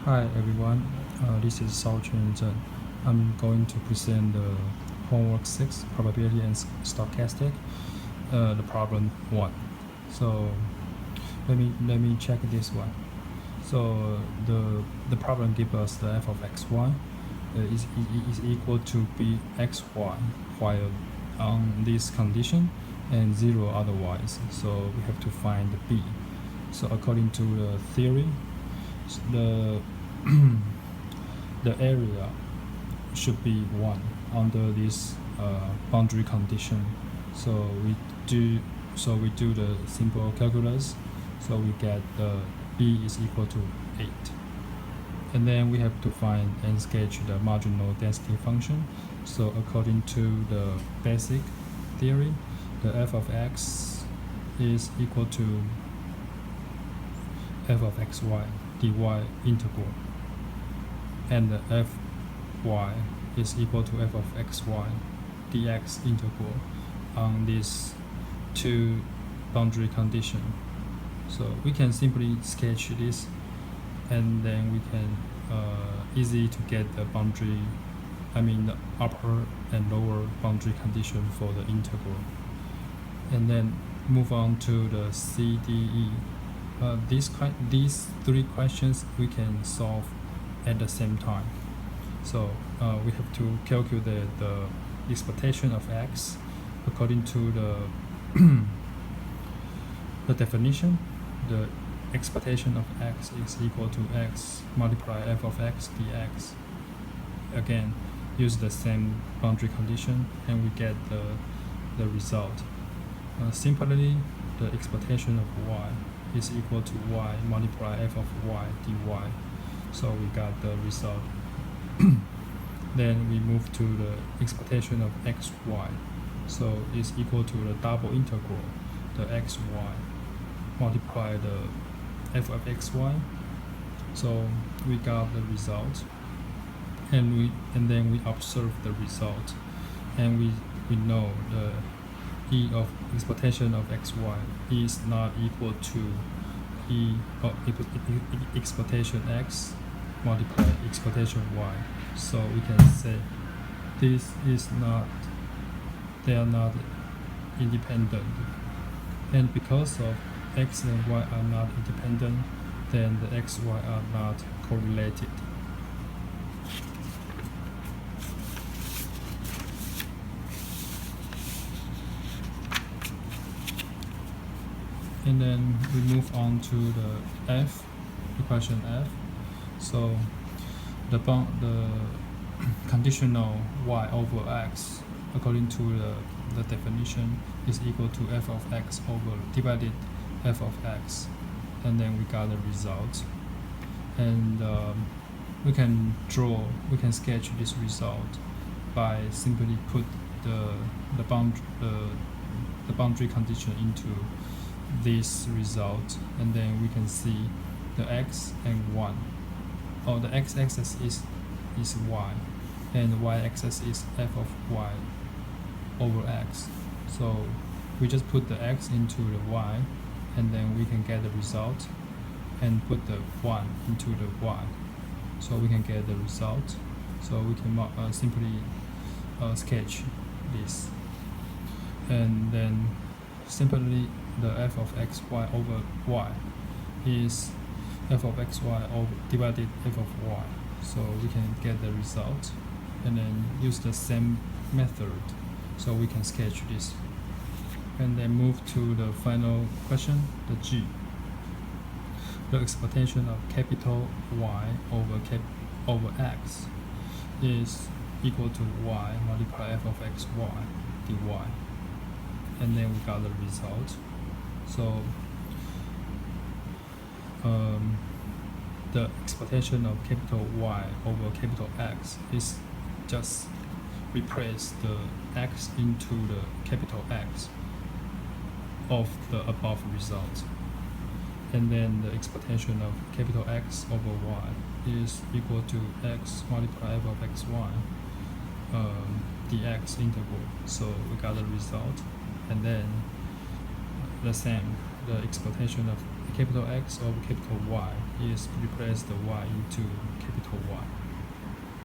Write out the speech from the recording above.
Hi everyone, this is Shao-Chuan. I'm going to present the homework 6, probability and stochastic, the problem 1. So let me check this one. So the problem gives us the f of xy is equal to bxy while on this condition and 0 otherwise. So we have to find the b. So according to the theory, the the area should be 1 under this boundary condition. So we do the simple calculus. So we get the b is equal to 8, and then we have to find and sketch the marginal density function. So according to the basic theory, the f of x is equal to f of xy dy integral, and the fy is equal to f of xy dx integral on this two boundary condition. So we can simply sketch this, and then we can easy to get the boundary, the upper and lower boundary condition for the integral, and then move on to the CDE. These three questions we can solve at the same time. So we have to calculate the expectation of x according to the definition. The expectation of x is equal to x multiply f of x dx. Again, use the same boundary condition and we get the result. Simply, the expectation of y is equal to y multiply f of y dy. So we got the result. Then we move to the expectation of xy. So it's equal to the double integral, the xy multiply the f of xy. So we got the result, and then we observe the result, and we know the e of expectation of xy is not equal to e of expectation x multiply expectation y. So we can say they are not independent, and because of x and y are not independent, then the xy are not correlated. And then we move on to the question F. So the conditional y over x according to the definition is equal to f of x over divided f of x, and then we got the result. And we can sketch this result by simply put the boundary condition into this result, and then we can see the x and 1. The x-axis is y, and the y-axis is f of y over x. So we just put the x into the y, and then we can get the result, and put the 1 into the y, so we can get the result. So we can simply sketch this, and then simply the f of xy over y is f of xy over divided f of y. So we can get the result, and then use the same method so we can sketch this, and then move to the final question, the G. The expectation of capital Y over x is equal to y multiply f of xy dy, and then we got the result. So the expectation of capital Y over capital X is just replace the x into the capital X of the above result, and then the expectation of capital X over Y is equal to x multiply f of xy dx integral. So we got the result, and then the same, the expectation of capital X over capital Y is replace the Y into capital Y.